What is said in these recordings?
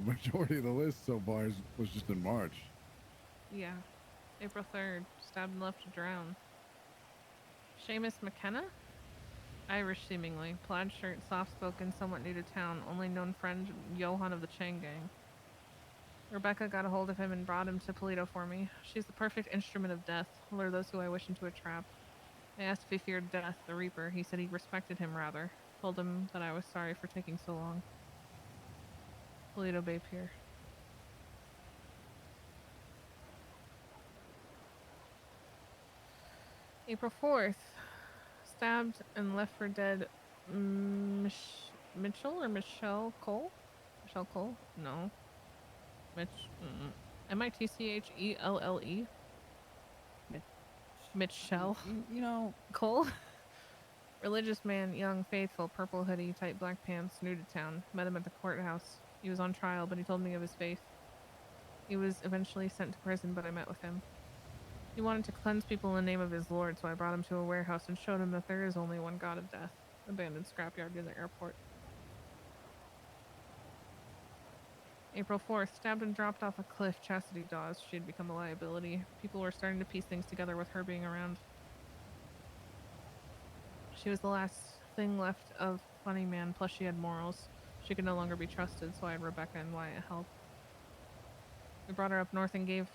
majority of the list so far was just in March. Yeah. April 3rd, stabbed and left to drown. Seamus McKenna? Irish seemingly. Plaid shirt, soft-spoken, somewhat new to town, only known friend Johan of the Chang gang. Rebecca got a hold of him and brought him to Toledo for me. She's the perfect instrument of death, lure those who I wish into a trap. I asked if he feared death, the Reaper. He said he respected him rather. Told him that I was sorry for taking so long. Toledo Bay Pier. April 4th. Stabbed and left for dead Mitchell or Michelle Cole? Michelle Cole? No. Mitch. Mitchelle. Mitchell. You know, Cole? Religious man, young, faithful, purple hoodie, tight black pants, new to town. Met him at the courthouse. He was on trial, but he told me of his faith. He was eventually sent to prison, but I met with him. He wanted to cleanse people in the name of his Lord, so I brought him to a warehouse and showed him that there is only one God of death. Abandoned scrapyard near the airport. April 4th, stabbed and dropped off a cliff, Chastity Dawes. She had become a liability. People were starting to piece things together with her being around. She was the last thing left of Funny Man, plus she had morals. She could no longer be trusted, so I had Rebecca and Wyatt help. We brought her up north and gave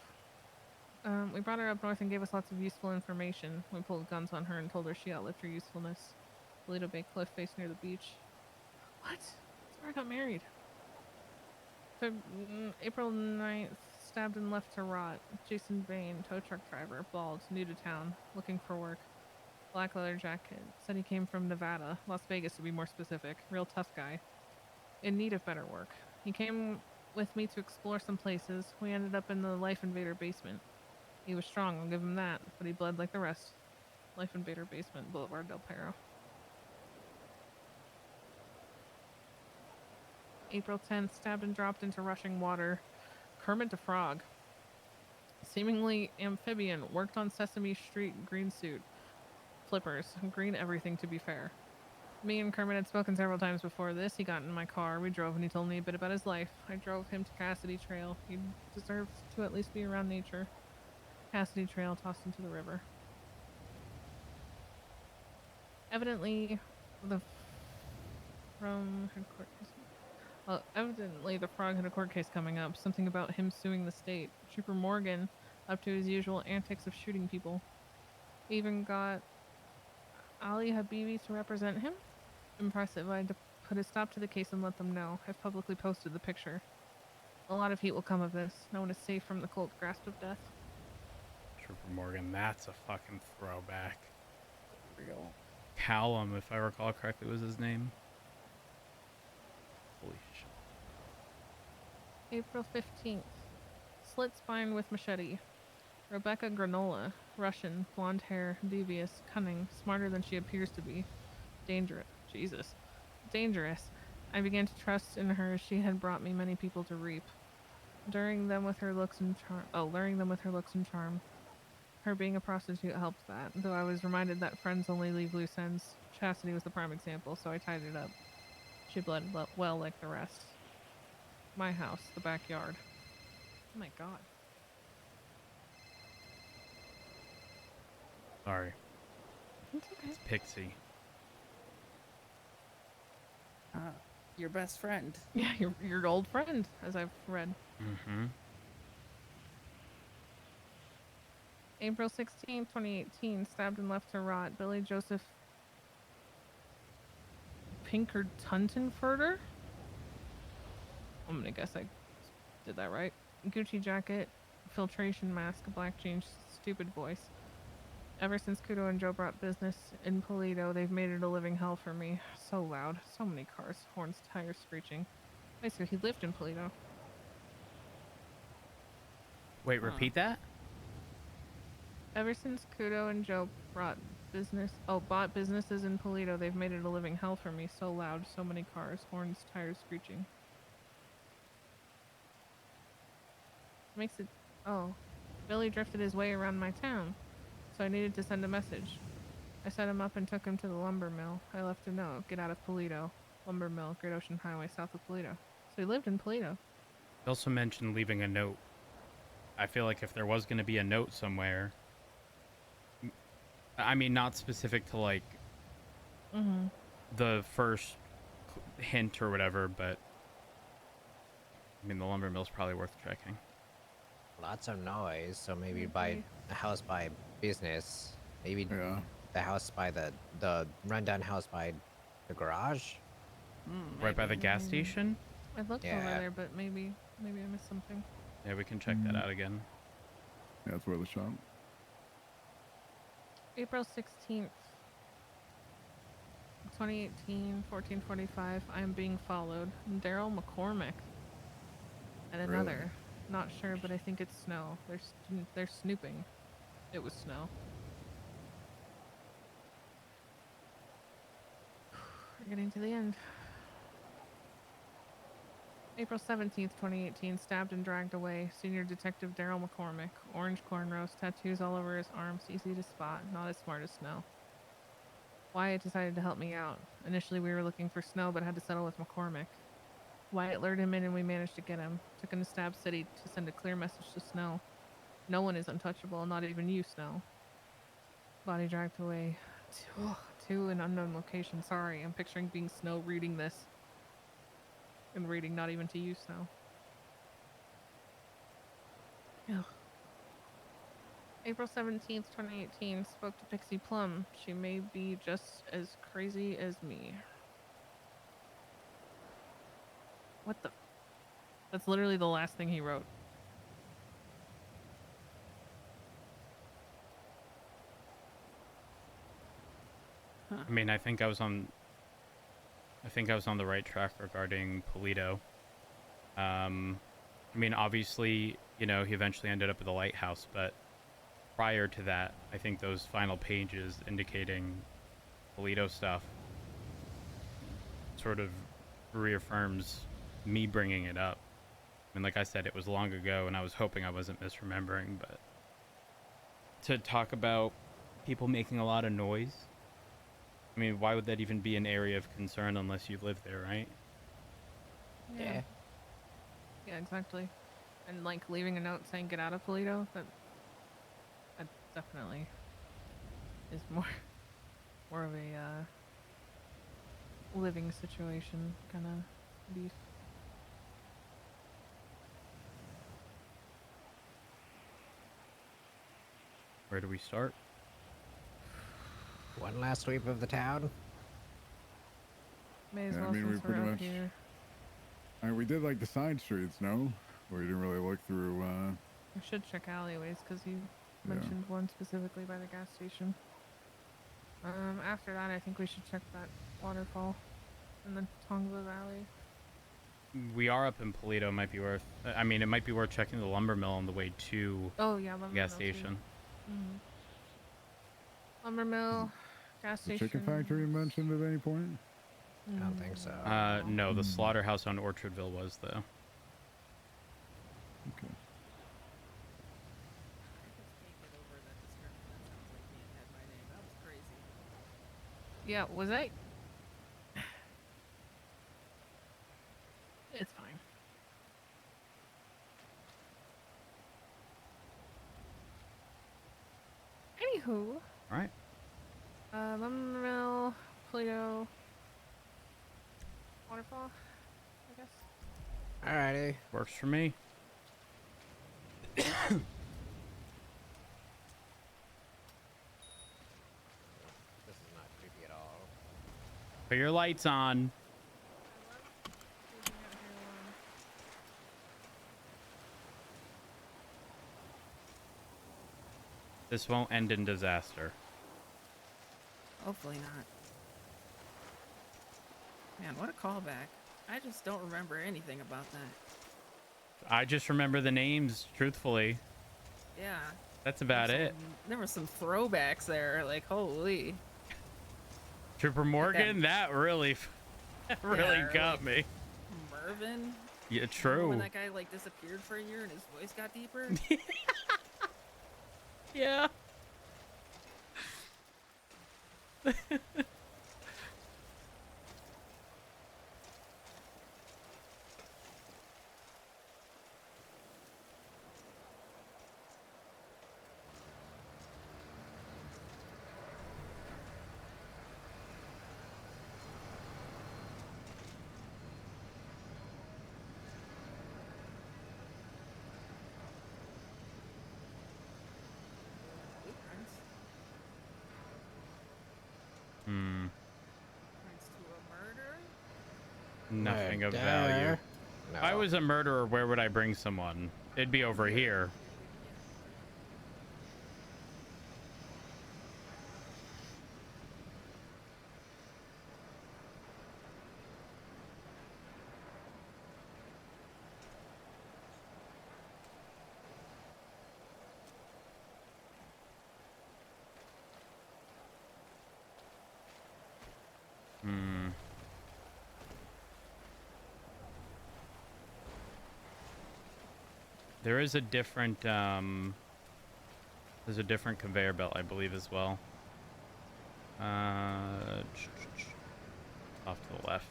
us lots of useful information. We pulled guns on her and told her she outlived her usefulness. Toledo Bay cliff face near the beach. What? That's where I got married. April 9th, stabbed and left to rot. Jason Bain, tow truck driver, bald, new to town, looking for work. Black leather jacket. Said he came from Nevada, Las Vegas to be more specific. Real tough guy. In need of better work. He came with me to explore some places. We ended up in the Life Invader basement. He was strong, I'll give him that, but he bled like the rest. Life Invader basement, Boulevard Del Perro. April 10th, stabbed and dropped into rushing water. Kermit the Frog. Seemingly amphibian, worked on Sesame Street, green suit. Flippers, green everything to be fair. Me and Kermit had spoken several times before this. He got in my car, we drove, and he told me a bit about his life. I drove him to Cassidy Trail. He deserves to at least be around nature. Cassidy Trail tossed into the river. Evidently, the frog had a court case coming up. Something about him suing the state. Trooper Morgan, up to his usual antics of shooting people. He even got Ali Habibi to represent him. Impressive. I had to put a stop to the case and let them know. I've publicly posted the picture. A lot of heat will come of this. No one is safe from the cold grasp of death. Trooper Morgan, that's a fucking throwback. Real. Callum, if I recall correctly, was his name. Holy shit. April 15th. Slit spine with machete. Rebecca Granola. Russian. Blonde hair. Devious. Cunning. Smarter than she appears to be. Dangerous. Jesus. Dangerous. I began to trust in her as she had brought me many people to reap. Luring them with her looks and charm. Her being a prostitute helped that, though I was reminded that friends only leave loose ends. Chastity was the prime example, so I tied it up. She bled well like the rest. My house, the backyard. Oh my god. Sorry. It's okay. It's Pixie. Your best friend. Yeah, your old friend, as I've read. Mm-hmm. April 16, 2018, stabbed and left to rot. Billy Joseph Pinkard Tuntenferder? I'm gonna guess I did that right. Gucci jacket, filtration mask, black jeans, stupid voice. Ever since Kudo and Joe brought business in Toledo, they've made it a living hell for me. So loud, so many cars, horns, tires screeching. Wait, so he lived in Toledo. Wait, repeat that? Ever since Kudo and Joe bought businesses in Toledo, they've made it a living hell for me. So loud, so many cars, horns, tires screeching. Makes it... Oh. Billy drifted his way around my town, so I needed to send a message. I set him up and took him to the lumber mill. I left a note. Get out of Toledo. Lumber mill, Great Ocean Highway, south of Toledo. So he lived in Toledo. You also mentioned leaving a note. I feel like if there was going to be a note somewhere, I mean, not specific to like Mm-hmm. the first hint or whatever, but I mean, the lumber mill's probably worth checking. Lots of noise, so maybe by agree. a house by business, maybe Yeah. the house by the rundown house by the garage. Right by the Maybe. gas station? I looked over Yeah. there, but maybe I missed something. Yeah, we can check that out again. Yeah, that's where the shop. April 16th, 2018, 14:45. I am being followed. Daryl McCormick. And Really? another. Not sure, but I think it's Snow. They're snooping. It was Snow. We're getting to the end. April 17th, 2018. Stabbed and dragged away. Senior Detective Daryl McCormick. Orange cornrows, tattoos all over his arms. Easy to spot. Not as smart as Snow. Wyatt decided to help me out. Initially, we were looking for Snow, but had to settle with McCormick. Wyatt lured him in and we managed to get him. Took him to Stab City to send a clear message to Snow. No one is untouchable, not even you, Snow. Body dragged away to an unknown location. Sorry, I'm picturing being Snow reading this. And reading not even to you, Snow. Ugh. April 17th, 2018. Spoke to Pixie Plum. She may be just as crazy as me. What the? That's literally the last thing he wrote. I mean, I think I was on the right track regarding Polito. I mean, obviously, you know, he eventually ended up at the lighthouse, but prior to that, I think those final pages indicating Polito stuff sort of reaffirms me bringing it up. I mean, like I said, it was long ago, and I was hoping I wasn't misremembering, but to talk about people making a lot of noise, I mean, why would that even be an area of concern unless you live there, right? Yeah. Yeah, exactly. And like leaving a note saying "Get out of Polito." That definitely is more of a living situation kind of beef. Where do we start? One last sweep of the town. May as Yeah, I well mean, we since we're pretty up much- here. I mean, we did like the side streets, no? Where you didn't really look through. We should check alleyways because you Yeah. mentioned one specifically by the gas station. After that, I think we should check that waterfall in the Tongva Valley. We are up in Polito. Might be worth. I mean, it might be worth checking the lumber mill on the way to Oh yeah, the lumber gas mill, too. station. Mhm. Lumber mill, gas The station. chicken factory you mentioned at any point? I don't think so. No, the slaughterhouse on Orchardville was though. Okay. Yeah, was I? It's fine. Anywho, All right. lumber mill, Polito, waterfall, I guess. Alrighty. Works for me. This is not creepy at all. Put your lights on. This won't end in disaster. Hopefully not. Man, what a callback. I just don't remember anything about that. I just remember the names, truthfully. Yeah. That's about it. There were some throwbacks there. Like, holy. Trooper Morgan, that really Yeah, got me. Mervin? Yeah, Remember true. when that guy, like, disappeared for a year and his voice got deeper? Yeah. Nothing of value. Murder. No. If I was a murderer, where would I bring someone? It'd be over here. Hmm. There is a different, there's a different conveyor belt, I believe, as well. Off to the left.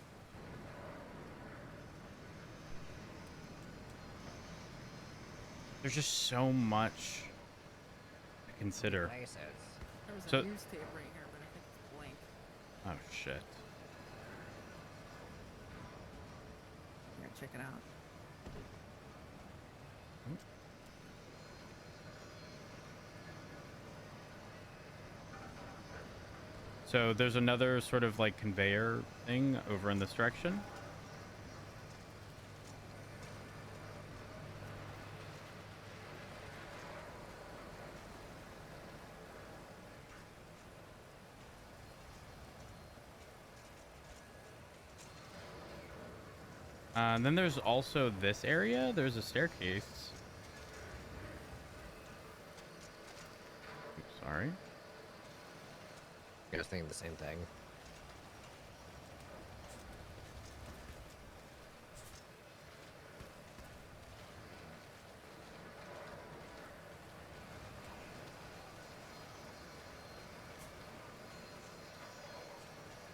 There's just so much to consider. Places. There was a So- newspaper right here, but I think it's blank. Oh, shit. Here, check it out. So there's another sort of like conveyor thing over in this direction. And then there's also this area. There's a staircase. Oops, sorry. I was thinking the same thing.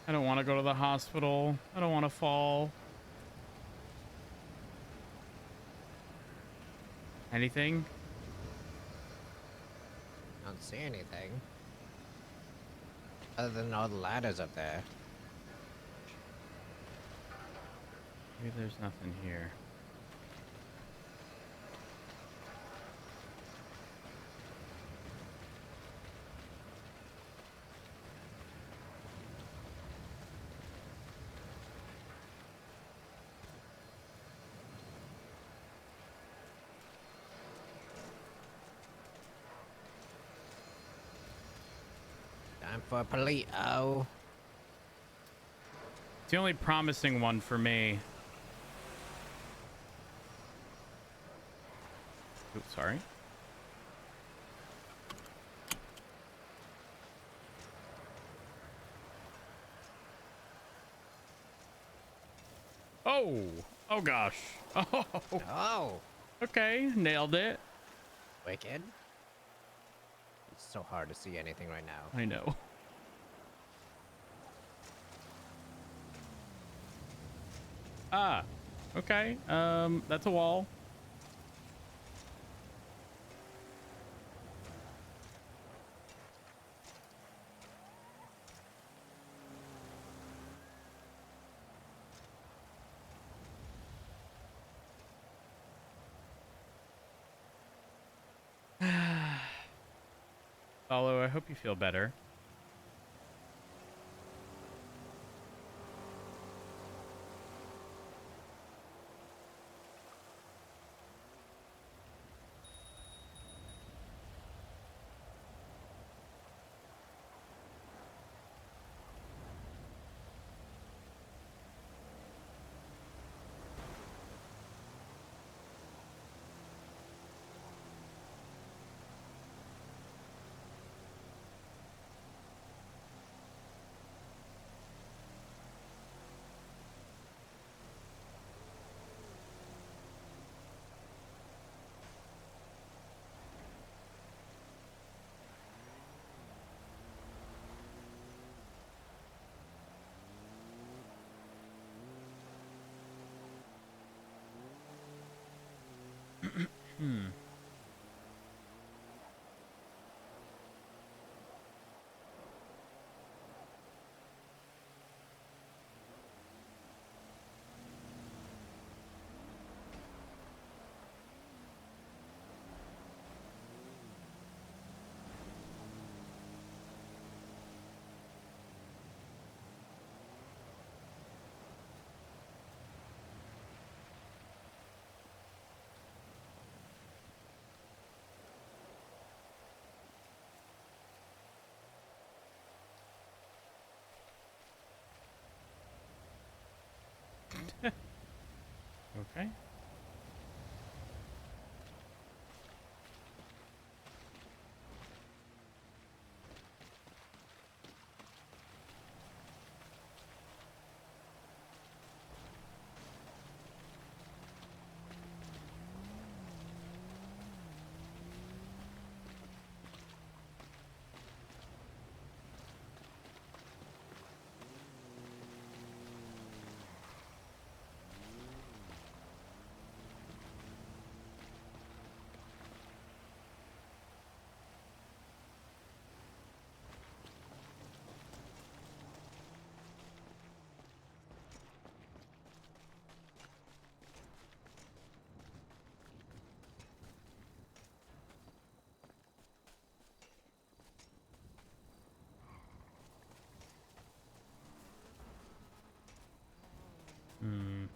I don't want to go to the hospital. I don't want to fall. Anything? I don't see anything. Other than all the ladders up there. Maybe there's nothing here. Time for a Polito. It's the only promising one for me. Oops, sorry. Oh! Oh gosh. Oh! Oh, Okay, nailed it. wicked. It's so hard to see anything right now. I know. Ah, okay. That's a wall. Follow, I hope you feel better. Hmm. Okay. Hmm.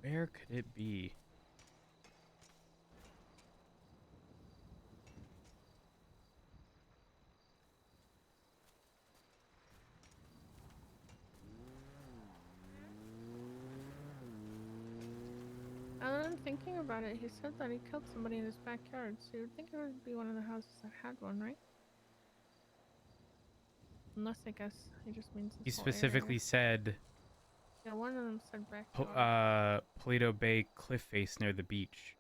Where could it be? I'm thinking about it. He said that he killed somebody in his backyard, so you would think it would be one of the houses that had one, right? Unless I guess he just means He this whole specifically area. said Yeah, one of them said backyard. Paleto Bay cliff face near the beach.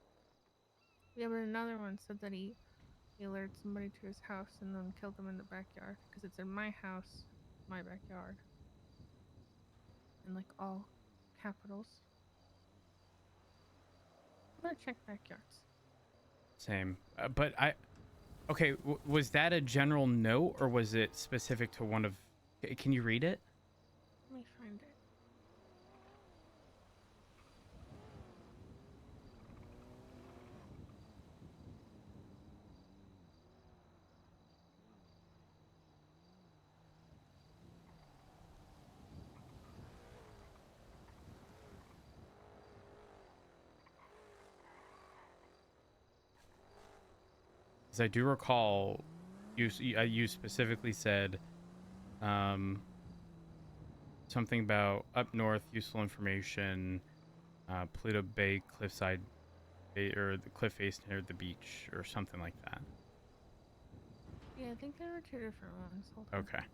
Yeah, but another one said that he lured somebody to his house and then killed them in the backyard because it's in my house, my backyard, in like all capitals. I'm gonna check backyards. Same. But okay, was that a general note or was it specific to one of... Can you read it? Let me find it. 'Cause I do recall you specifically said something about up north, useful information, Paleto Bay cliffside, or the cliff face near the beach, or something like that. Yeah, I think there were two different ones. Hold on. Okay.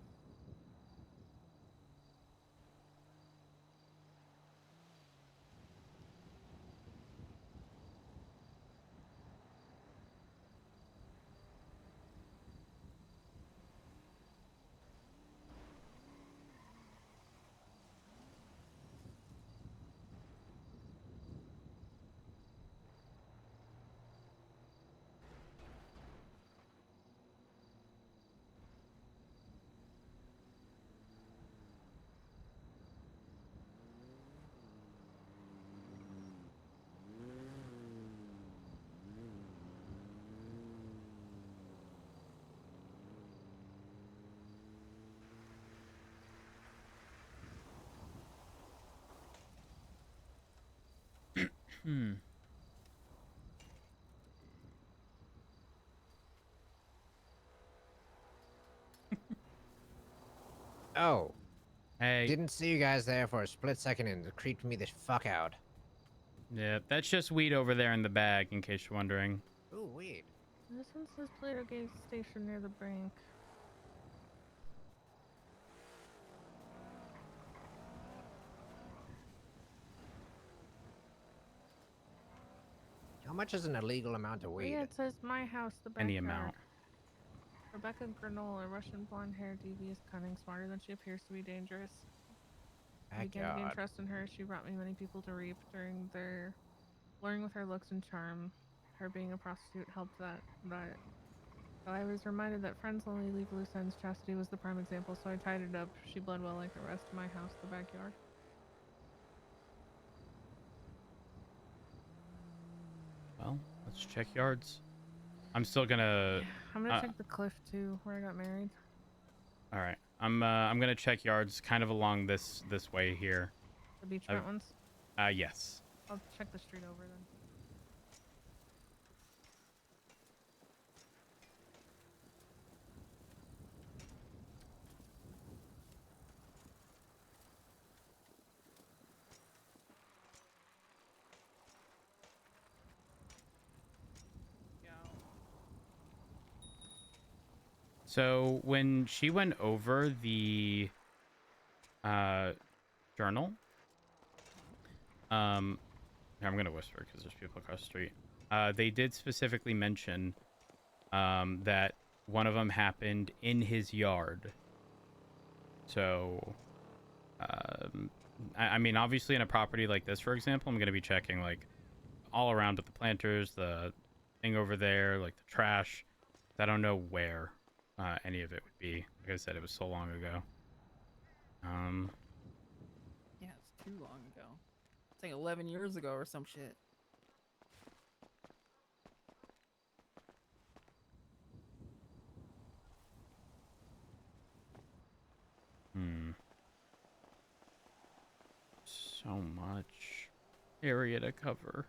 Hmm. Oh, Hey. didn't see you guys there for a split second and it creeped me the fuck out. Yeah, that's just weed over there in the bag, in case you're wondering. Ooh, weed. This one says Plato Gate Station near the bank. How much is an illegal amount of Oh, weed? yeah, it says my house, the backyard. Any amount. Rebecca Granola, Russian blonde hair, devious, cunning, smarter than she appears to be, dangerous. I began to gain Backyard. trust in her. She brought me many people to reap during their luring with her looks and charm. Her being a prostitute helped that. But though I was reminded that friends only leave loose ends, chastity was the prime example, so I tied it up. She bled well like the rest of my house, the backyard. Well, let's check yards. I'm still gonna. I'm gonna check the cliff too, where I got married. All right. I'm gonna check yards kind of along this way here. The beachfront ones. Yes. I'll check the street over then. So when she went over the journal, I'm gonna whisper because there's people across the street. They did specifically mention that one of them happened in his yard. So, I mean, obviously in a property like this, for example, I'm gonna be checking like all around at the planters, the thing over there, like the trash. I don't know where any of it would be. Like I said, it was so long ago. Yeah, it's too long ago. It's like 11 years ago or some shit. So much area to cover.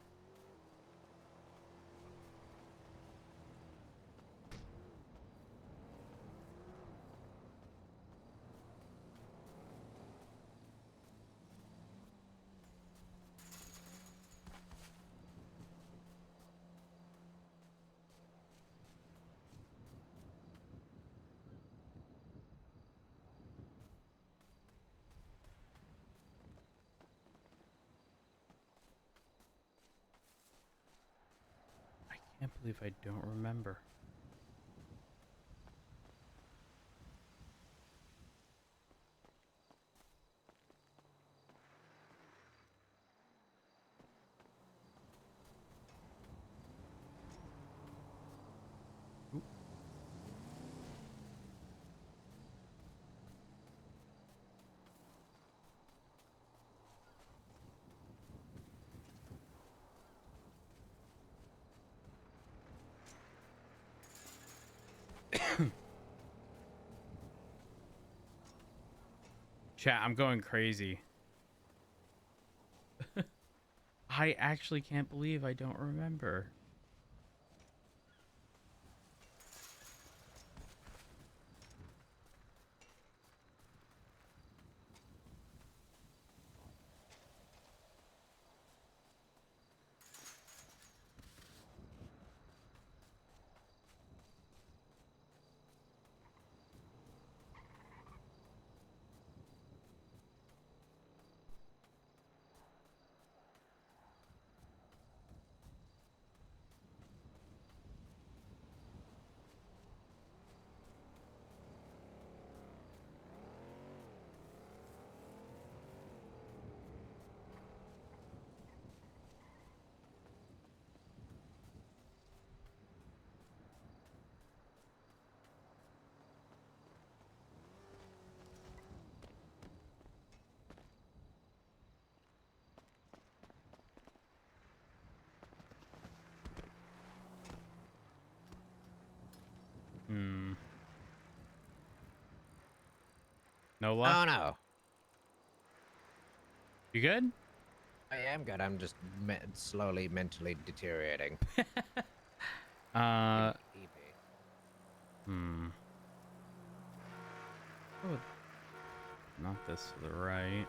I can't believe I don't remember. Oop. Chat, I'm going crazy. I actually can't believe I don't remember. No luck? Oh no. You good? I am good. I'm just slowly mentally deteriorating. Uh, EP. Oh, not this to the right.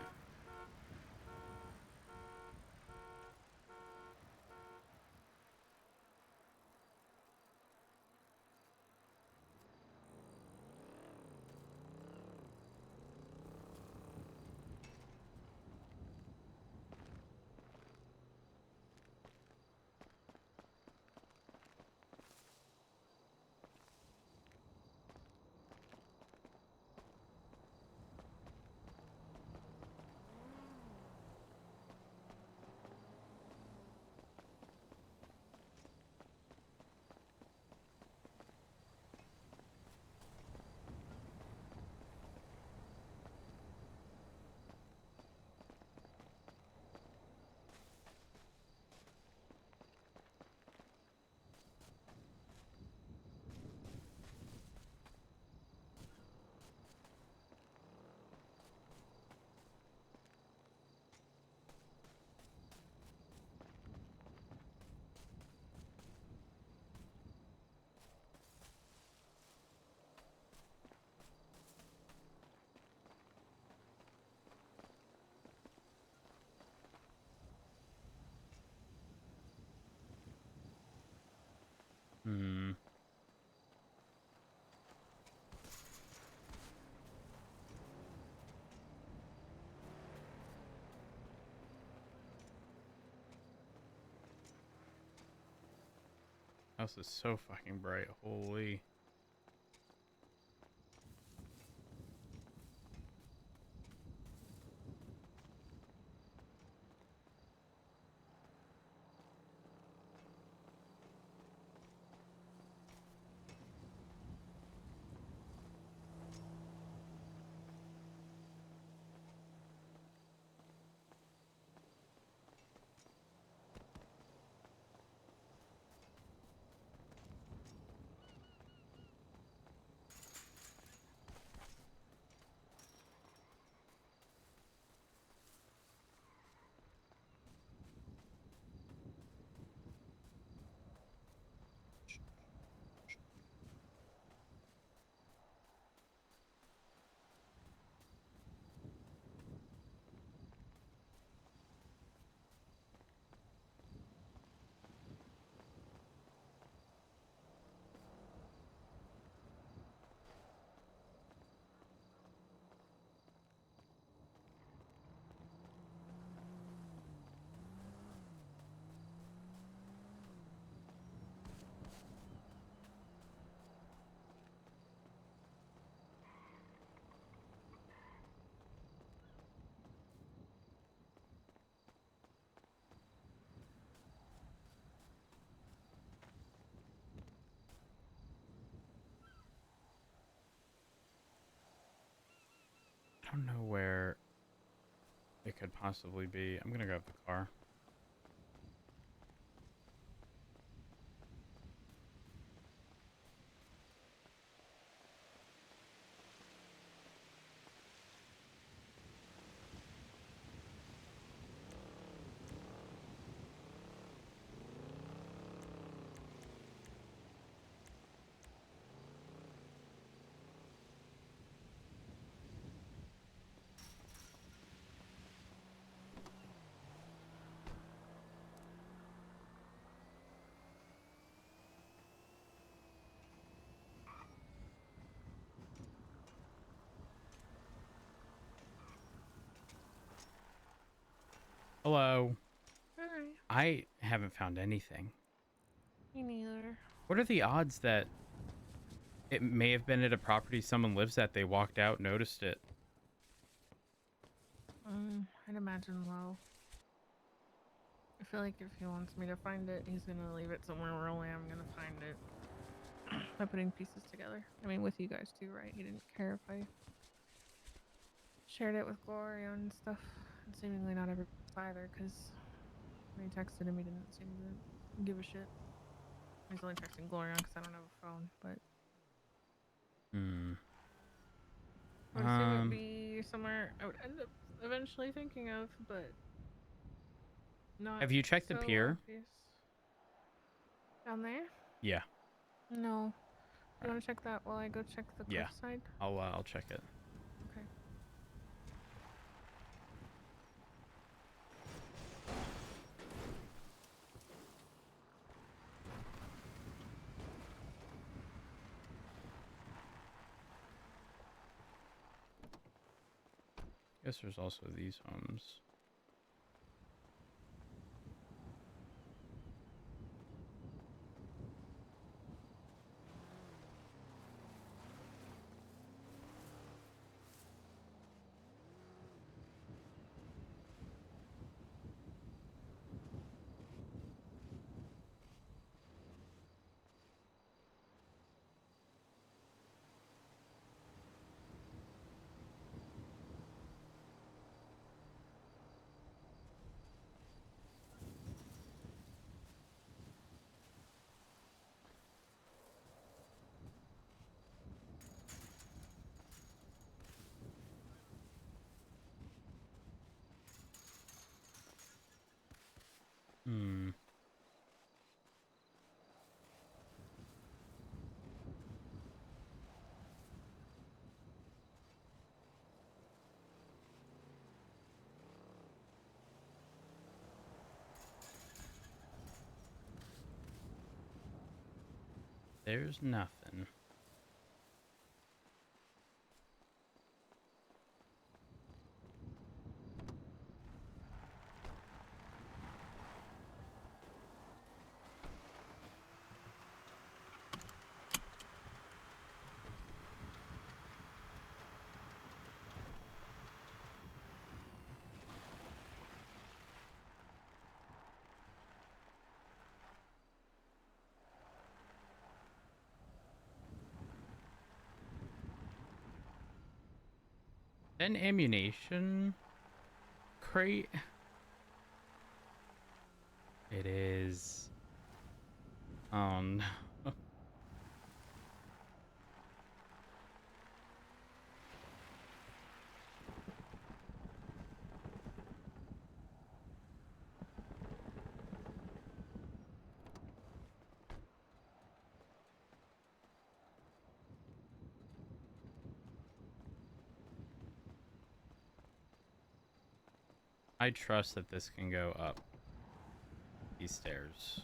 house is so fucking bright. Holy. I don't know where it could possibly be. I'm gonna grab the car. Hello. Hi. I haven't found anything. Me neither. What are the odds that it may have been at a property someone lives at, they walked out, noticed it? I'd imagine low. I feel like if he wants me to find it, he's gonna leave it somewhere where only I'm gonna find it. By putting pieces together. I mean, with you guys too, right? He didn't care if I shared it with Gloria and stuff. And seemingly not everybody either, because when I texted him, he didn't seem to give a shit. He's only texting Gloria because I don't have a phone, but I would assume it would be somewhere I would end up eventually thinking of, but not Have you checked the so pier? obvious. Down there? Yeah. No. You Alright. want to check that while I go check the Yeah. cliffside? I'll check it. Okay. Guess there's also these homes. Hmm. There's nothing. An ammunition crate. It is. Oh no. I trust that this can go up these stairs.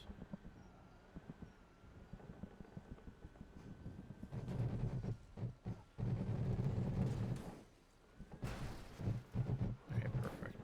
Okay, perfect.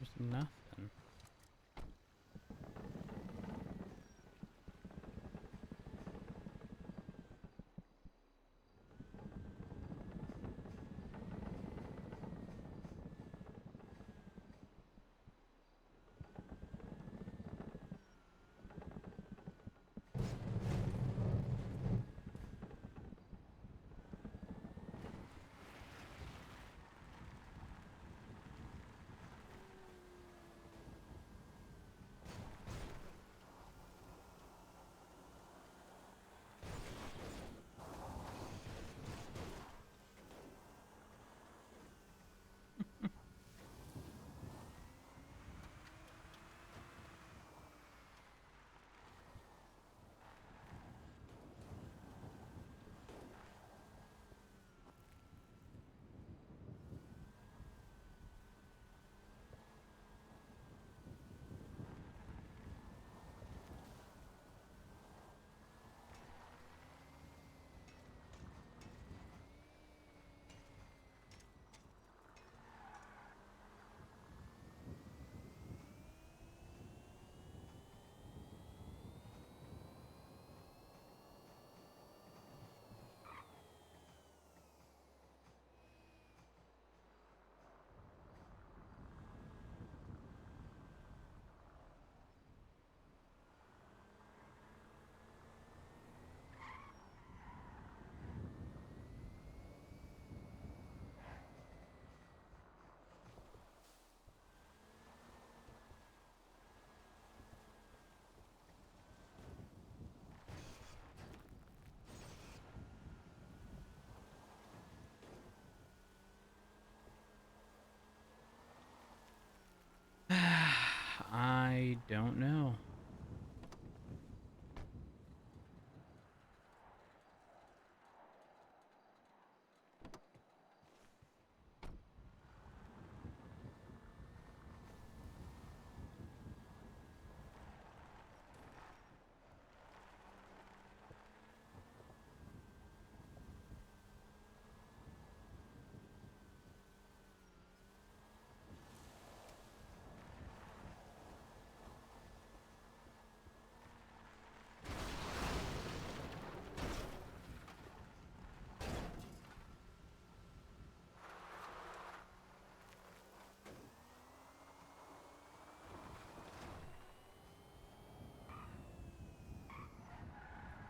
There's nothing. I don't know.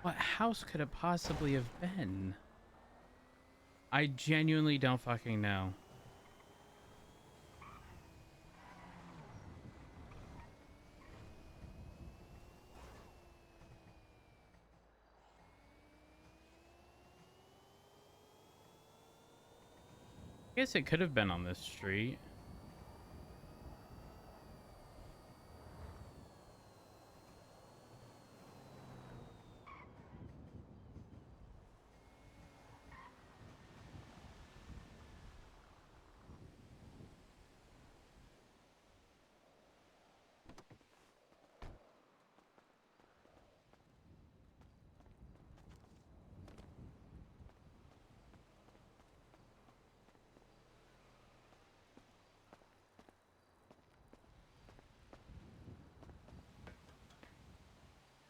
What house could it possibly have been? I genuinely don't fucking know. I guess it could have been on this street.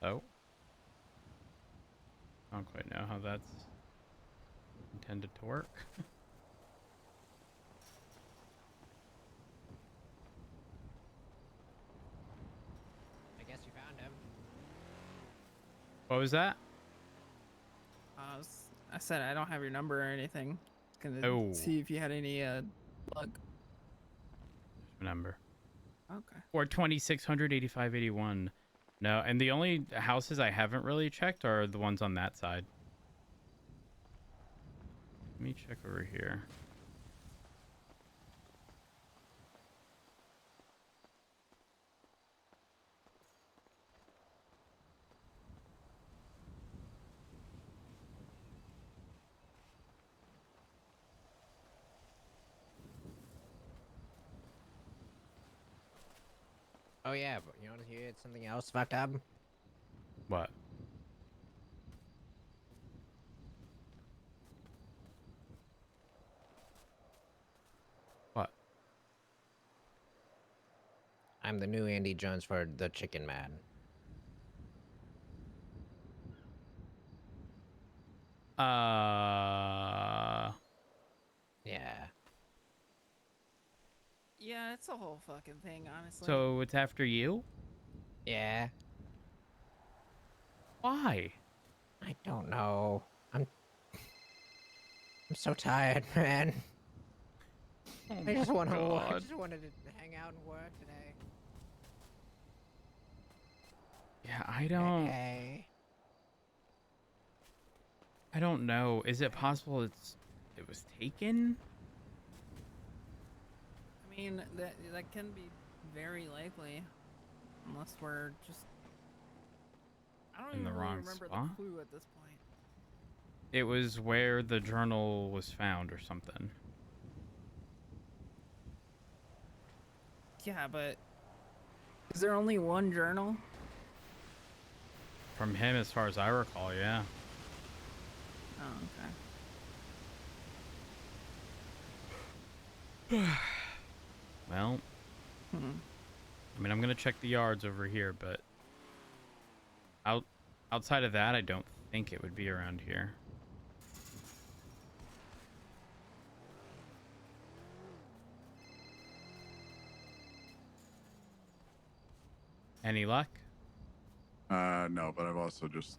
So, I don't quite know how that's intended to work. I guess you found him. What was that? I said I don't have your number or anything. Gonna Oh. see if you had any luck. Number. Okay. Or 268581. No, and the only houses I haven't really checked are the ones on that side. Let me check over here. Oh yeah, but you know what? Here's something else fucked up. What? What? I'm the new Andy Jones for the Chicken Man. Yeah. Yeah, it's a whole fucking thing, honestly. So it's after you? Yeah. Why? I don't know. I'm so tired, man. Oh I just my want to. I God. just wanted to hang out and work today. Yeah, I don't. Okay. I don't know. Is it possible it was taken? I mean, that can be very likely, unless we're just. I don't In even the really wrong remember spot? the clue at this point. It was where the journal was found or something. Yeah, but is there only one journal? From him, as far as I recall, yeah. Oh, okay. Well, Hmm. I mean, I'm gonna check the yards over here, but outside of that, I don't think it would be around here. Any luck? No, but I've also just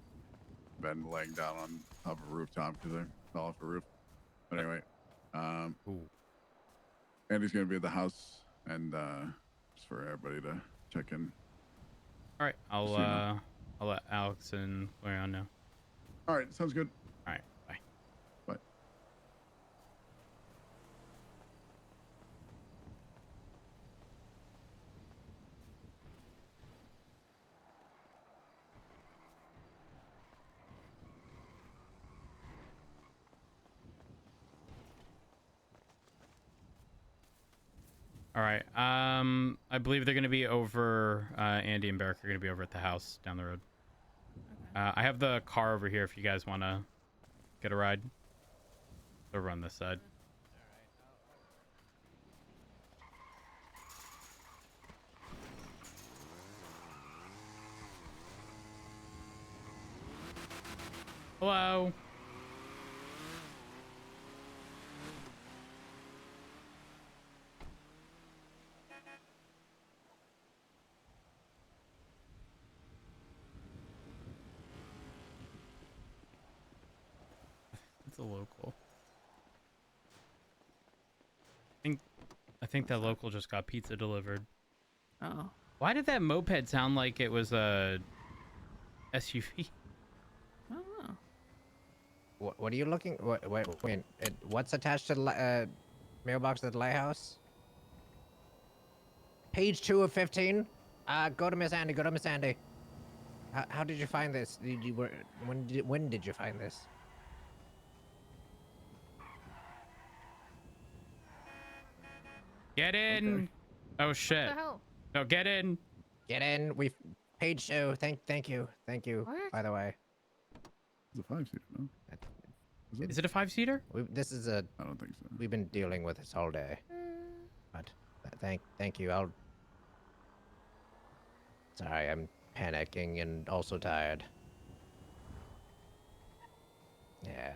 been laying down on top of a rooftop because I fell off a roof. But anyway, Ooh. Andy's gonna be at the house, and just for everybody to check in. All right, Just so you know. I'll let Alex and Leon know. All right, sounds good. All right, bye. Bye. All right. I believe they're gonna be over. Andy and Barrick are gonna be over at the house down the road. Okay. I have the car over here if you guys want to get a ride. They'll run this side. Hello. It's a local. I think that local just got pizza delivered. Oh. Why did that moped sound like it was a SUV? I don't know. What are you looking? Wait. What's attached to the mailbox at the lighthouse? Page 2 of 15. Go to Miss Andy. Go to Miss Andy. How did you find this? When did you find this? Get in. Okay. Oh What shit. the hell? No, get in. Get in. We page 2. Thank you. Thank you. What? By the way, It's a 5-seater, no? Is it? Is it a 5-seater? this is a. I don't think so. We've been dealing with this all day. But thank you. Sorry, I'm panicking and also tired. Yeah.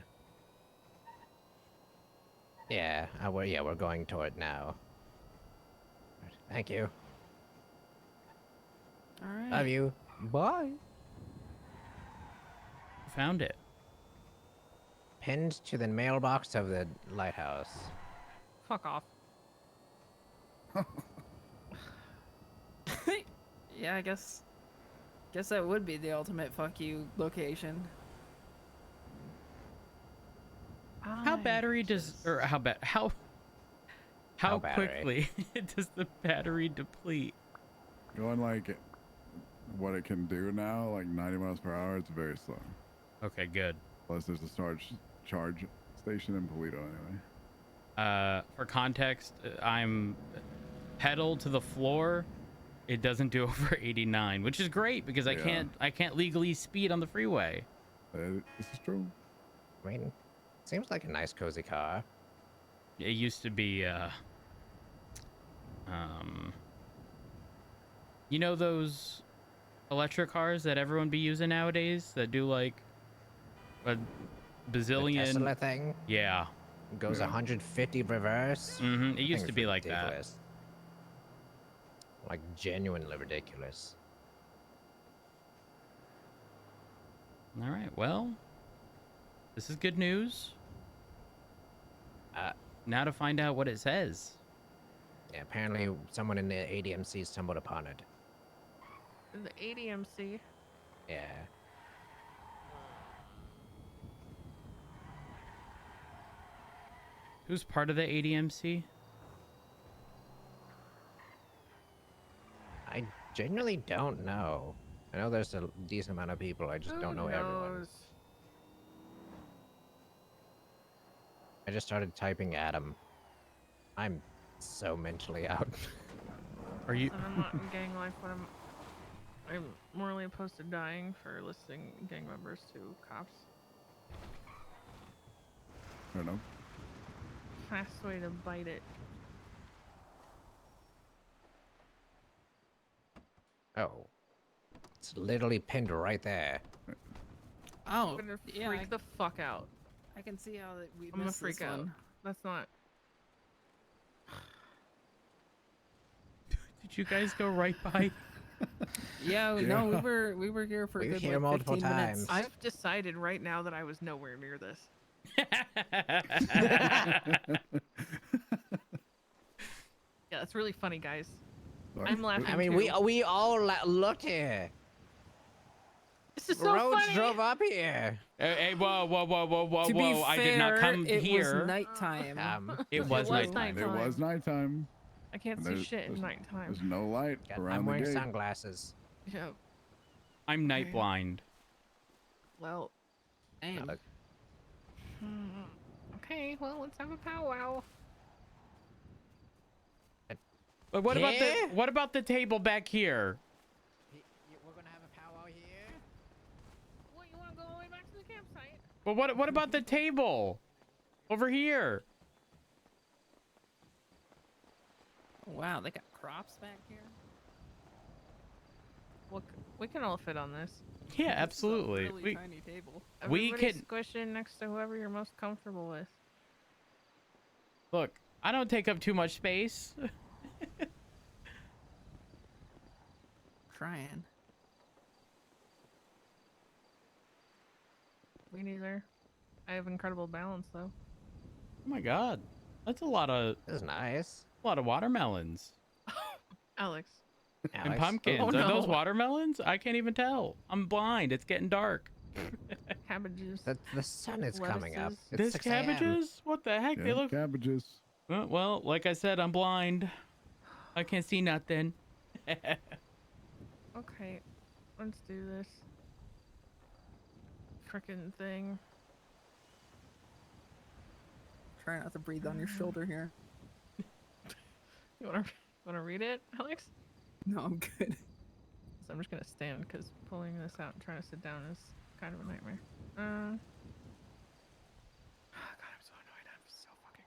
Yeah, we're going toward now. Right, thank you. All right. Love you. Bye. Found it. Pinned to the mailbox of the lighthouse. Fuck off. Yeah, I guess that would be the ultimate fuck you location. How battery does, or how battery? quickly does the battery deplete? Going like what it can do now, like 90 miles per hour, it's very slow. Okay, good. Plus, there's a charge station in Polito anyway. For context, I'm pedal to the floor. It doesn't do over 89, which is great because I can't legally speed on the freeway. This is true. I mean, seems like a nice cozy car. It used to be you know those electric cars that everyone be using nowadays that do like a bazillion The Tesla thing yeah goes 150 reverse. it used to be like that. Like genuinely ridiculous. All right, well, this is good news. Now to find out what it says. Yeah, apparently someone in the ADMC stumbled upon it. The ADMC. Yeah. Who's part of the ADMC? I genuinely don't know. I know there's a decent amount of people. I just don't know everyone. I just started typing Adam. I'm so mentally out. Are you? And I'm not in gang life, but I'm morally opposed to dying for listing gang members to cops. I don't know. Fast way to bite it. Oh. It's literally pinned right there. Oh, I'm gonna yeah, freak the fuck out. I can see how that we I'm gonna missed freak this out. one. That's not. Did you guys go right by? Yeah, no, we were here for a We've good here like, multiple 15 minutes. times. I've decided right now that I was nowhere near this. Yeah, it's really funny, guys. Sorry. I'm laughing. I mean, too. we all looked here. This is so Roads funny. drove up here. Hey, whoa, whoa, whoa, whoa, whoa, To be whoa! fair, I did not come it here. was nighttime. It was was nighttime. It was nighttime. I can't see shit in nighttime. There's no light around I'm the wearing gate. sunglasses. Yeah. I'm night blind. Well. Damn. Look, Okay. Well, let's have a powwow. But what Yeah? about the table back here? we're gonna have a powwow here. What? You want to go all the way back to the campsite? But what about the table over here? Wow, they got crops back here. Look, we can all fit on this. Yeah, absolutely. It's a really tiny table. We Everybody can- squish in next to whoever you're most comfortable with. Look, I don't take up too much space. Trying. Me neither. I have incredible balance though. Oh my god, that's a lot of This is nice. watermelons Alex. and Alex. pumpkins. Oh, Are those no. watermelons? I can't even tell. I'm blind. It's getting dark. Cabbages. The sun is coming up. Lettuces. It's There's 6 a.m. cabbages? What the heck? Yeah, They look. cabbages. Well, like I said, I'm blind. I can't see nothing. Okay, let's do this. Frickin' thing. Try not to breathe on your shoulder here. You wanna read it, Alex? No, I'm good. So I'm just gonna stand because pulling this out and trying to sit down is kind of a nightmare. God, I'm so annoyed. I'm so fucking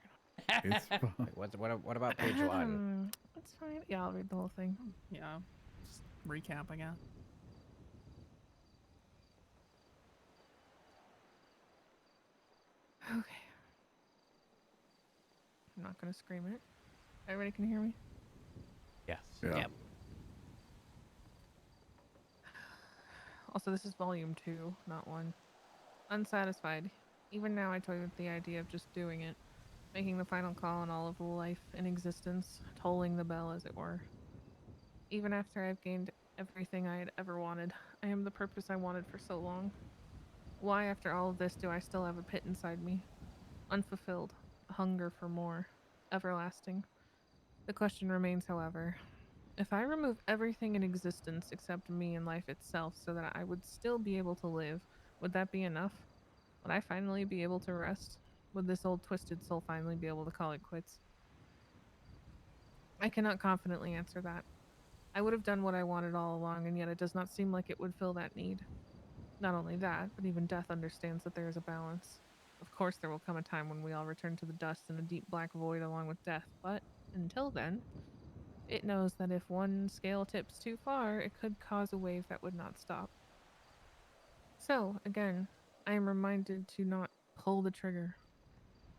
annoyed. It's fine. Wait, what about page 1? It's fine. Yeah, I'll read the whole thing. Yeah. Just recap, I guess. I'm not gonna scream it. Everybody can hear me? Yes. Yeah. Yep. Also, this is volume 2, not 1. Unsatisfied. Even now, I toy with the idea of just doing it, making the final call on all of life in existence, tolling the bell, as it were. Even after I've gained everything I had ever wanted, I am the purpose I wanted for so long. Why, after all of this, do I still have a pit inside me? Unfulfilled, a hunger for more, everlasting. The question remains, however, if I remove everything in existence except me and life itself so that I would still be able to live, would that be enough? Would I finally be able to rest? Would this old twisted soul finally be able to call it quits? I cannot confidently answer that. I would have done what I wanted all along, and yet it does not seem like it would fill that need. Not only that, but even death understands that there is a balance. Of course, there will come a time when we all return to the dust in a deep black void along with death, but until then, it knows that if one scale tips too far, it could cause a wave that would not stop. So, again, I am reminded to not pull the trigger.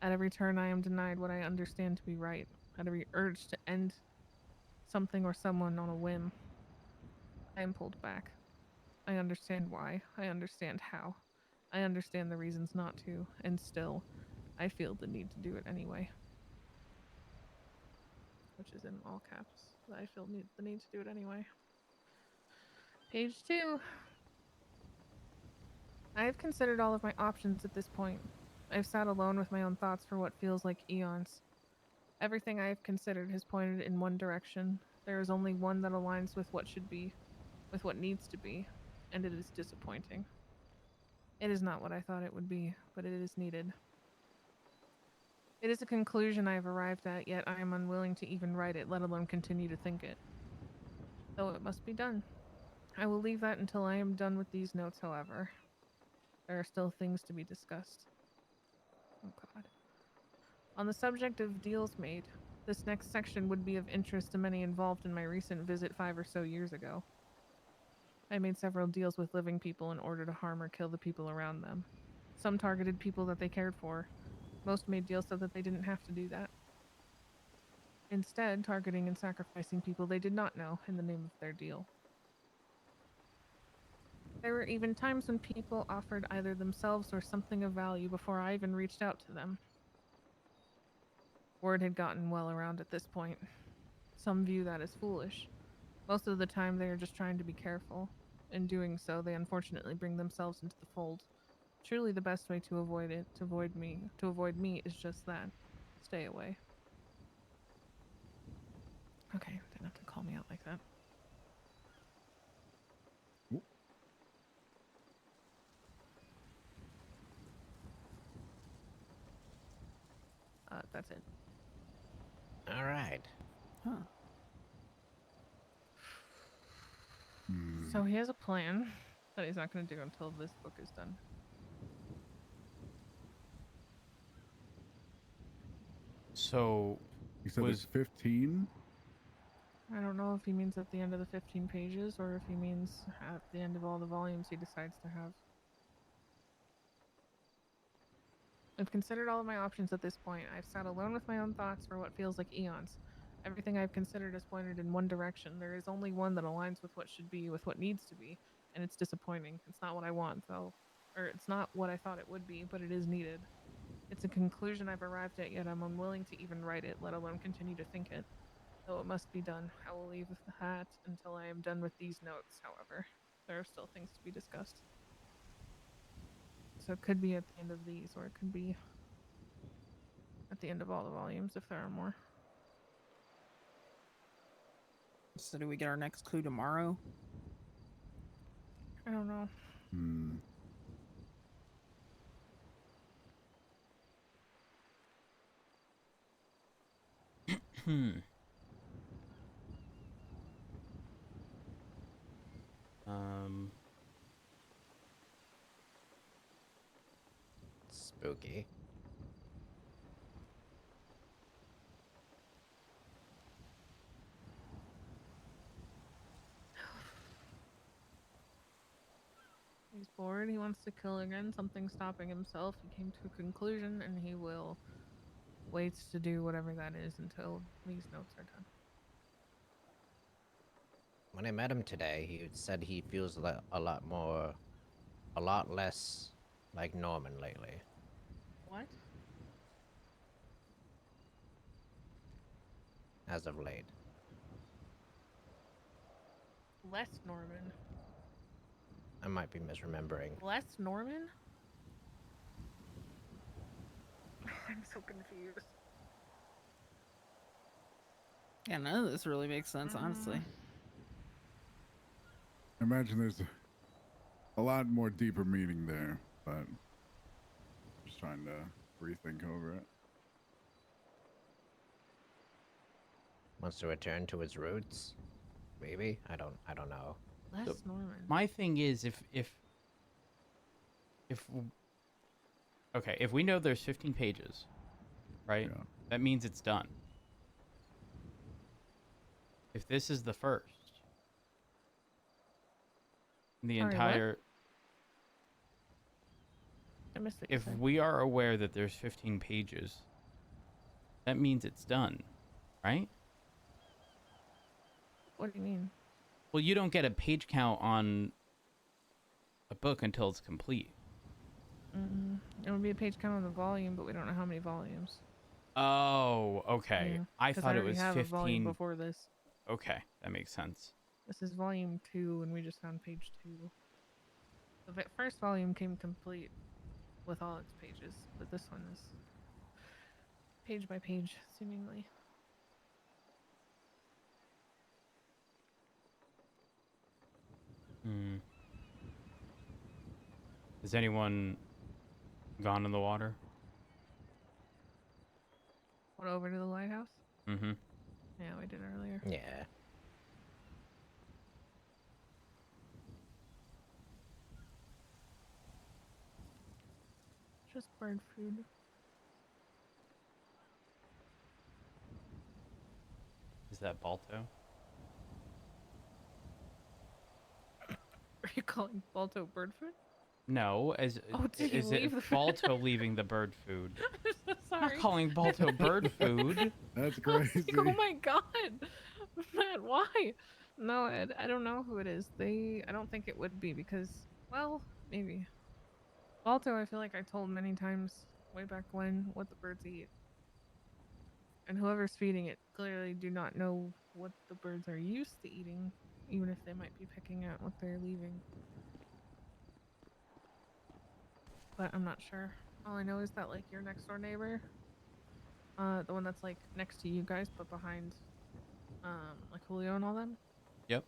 At every turn, I am denied what I understand to be right. At every urge to end something or someone on a whim, I am pulled back. I understand why. I understand how. I understand the reasons not to, and still, I feel the need to do it anyway. Which is in all caps. I feel the need to do it anyway. Page 2. I have considered all of my options at this point. I've sat alone with my own thoughts for what feels like eons. Everything I have considered has pointed in one direction. There is only one that aligns with what should be, with what needs to be, and it is disappointing. It is not what I thought it would be, but it is needed. It is a conclusion I have arrived at, yet I am unwilling to even write it, let alone continue to think it. Though it must be done. I will leave that until I am done with these notes, however. There are still things to be discussed. Oh god. On the subject of deals made, this next section would be of interest to many involved in my recent visit 5 or so years ago. I made several deals with living people in order to harm or kill the people around them. Some targeted people that they cared for. Most made deals so that they didn't have to do that. Instead, targeting and sacrificing people they did not know in the name of their deal. There were even times when people offered either themselves or something of value before I even reached out to them. Word had gotten well around at this point. Some view that as foolish. Most of the time, they are just trying to be careful. In doing so, they unfortunately bring themselves into the fold. Truly, the best way to avoid it, to avoid me, is just that. Stay away. Okay, didn't have to call me out like that. That's it. All right. Huh. So he has a plan that he's not going to do until this book is done. So You said was it's 15? I don't know if he means at the end of the 15 pages or if he means at the end of all the volumes he decides to have. I've considered all of my options at this point. I've sat alone with my own thoughts for what feels like eons. Everything I've considered has pointed in one direction. There is only one that aligns with what should be, with what needs to be, and it's disappointing. It's not what I want, though. Or it's not what I thought it would be, but it is needed. It's a conclusion I've arrived at, yet I'm unwilling to even write it, let alone continue to think it. Though it must be done. I will leave the hat until I am done with these notes, however. There are still things to be discussed. So it could be at the end of these, or it could be at the end of all the volumes if there are more. So do we get our next clue tomorrow? I don't know. Hmm. hmm. Um Spooky. He's bored, he wants to kill again, something's stopping himself, he came to a conclusion, and he will waits to do whatever that is until these notes are done. When I met him today, he said he feels a lot less like Norman lately. What? As of late. Less Norman. I might be misremembering. Less Norman? I'm so confused. Yeah, none of this really makes sense, honestly. I imagine there's a lot more deeper meaning there, but just trying to rethink over it. Wants to return to his roots? Maybe? I don't know. Less So, Norman. My thing is, okay, if we know there's 15 pages, right? Yeah. That means it's done. If this is the first, the Sorry, what? entire, I missed what you if said. we are aware that there's 15 pages, that means it's done, right? What do you mean? Well, you don't get a page count on a book until it's complete. It would be a page count on the volume, but we don't know how many volumes. Oh, okay. Yeah, I 'cause thought it already was have a volume 15. before this. Okay, that makes sense. This is volume 2, and we just found page 2. The first volume came complete with all its pages, but this one is page by page, seemingly. Hmm. Has anyone gone in the water? Went over to the lighthouse? Mm-hmm. Yeah, we did earlier. Yeah. Just bird food. Is that Balto? Are you calling Balto bird food? No, as Oh, did he is it leave the- Balto leaving the bird food? I'm so I'm sorry. not calling Balto bird food. That's I was crazy. like, oh my god, Matt, why? No, I don't know who it is. I don't think it would be because, well, maybe. Balto, I feel like I told many times way back when what the birds eat. And whoever's feeding it clearly do not know what the birds are used to eating, even if they might be picking out what they're leaving. But I'm not sure. All I know is that, like, your next door neighbor, the one that's like next to you guys but behind like Julio and all them, Yep.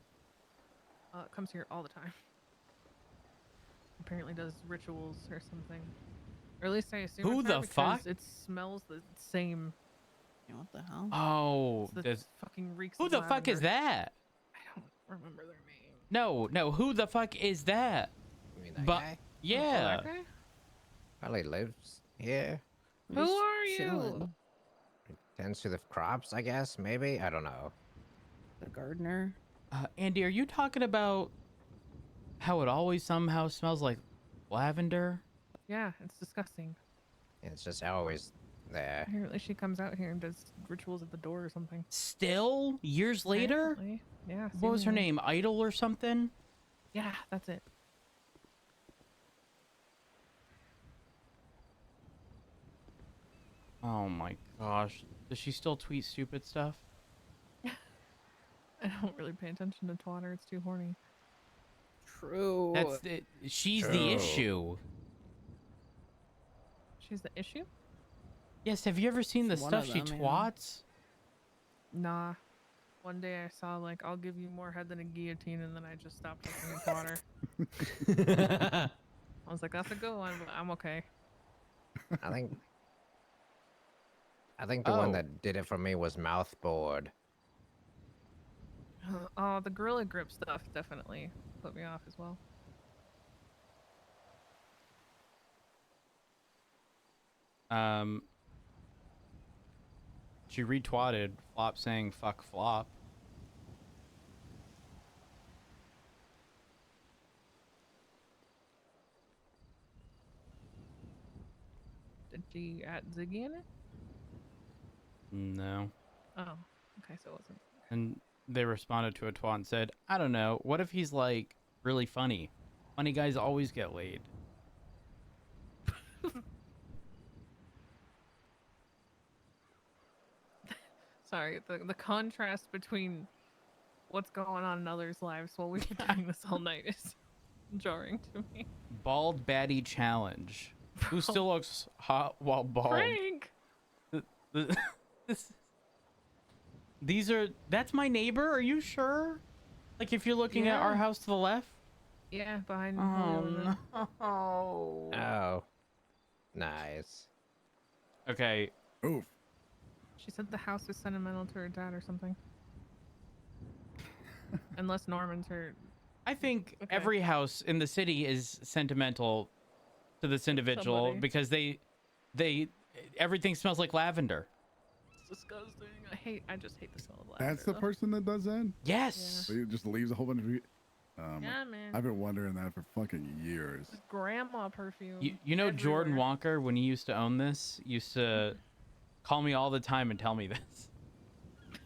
comes here all the time. Apparently does rituals or something. Or at least I assume Who it's her the because fuck? it smells the same. Yeah, what the hell? Oh, It fucking reeks who of the fuck is lavender. that? I don't remember their name. No, who the fuck is that? You mean that But guy? Oh, yeah, that guy? Probably lives here. Who Just are you? chilling. Tends to the crops, I guess. Maybe. I don't know. The gardener. Andy, are you talking about how it always somehow smells like lavender? Yeah, it's disgusting. It's just always there. Apparently she comes out here and does rituals at the door or something. Still, years later? Apparently. Yeah. What was her seemingly. name? Idol or something? Yeah, that's it. Oh my gosh. Does she still tweet stupid stuff? I don't really pay attention to Twitter. It's too horny. True. That's the, she's the True. issue. She's the issue? Yes, have you ever seen the It's one stuff of she them, yeah. twats? Nah. One day I saw, like, I'll give you more head than a guillotine, and then I just stopped looking at Twitter. I was like, that's a good one, but I'm okay. I think the one Oh. that did it for me was Mouthboard. Oh, the Gorilla Grip stuff definitely put me off as well. She retweeted Flop saying fuck Flop. Did she add Ziggy in it? No. Oh, okay, so it wasn't. And they responded to a twat and said, I don't know. What if he's like really funny? Funny guys always get laid. Sorry, the contrast between what's going on in others' lives while we've been doing this all night is jarring to me. Bald baddie challenge. Who still looks hot while bald? Frank! This, that's my neighbor. Are you sure? Like if you're looking at our Yeah. house to the left? Yeah, behind Oh Julio and them. no. Oh. Nice. Okay. Oof. She said the house is sentimental to her dad or something. Unless Norman's her. I think Okay. every house in the city is sentimental to this individual Somebody. because they everything smells like lavender. It's disgusting. I just hate the smell of lavender. That's the though. person that does that? Yes. So he just leaves a whole bunch of... Yeah, man. I've been wondering that for fucking years. It's grandma perfume. You know Jordan everywhere. Walker, when he used to own this, used to call me all the time and tell me this.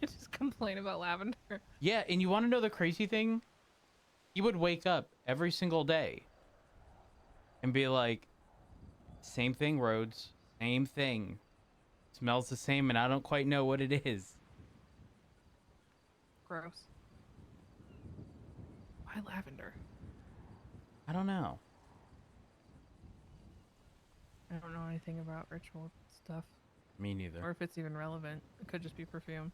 Just complain about lavender. Yeah, and you want to know the crazy thing? He would wake up every single day and be like, same thing, Rhodes. Same thing. Smells the same, and I don't quite know what it is. Gross. Why lavender? I don't know. I don't know anything about ritual stuff. Me neither. Or if it's even relevant. It could just be perfume.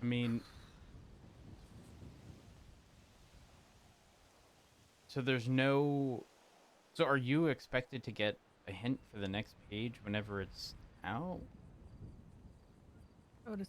I mean, so there's no. So are you expected to get a hint for the next page whenever it's out? I would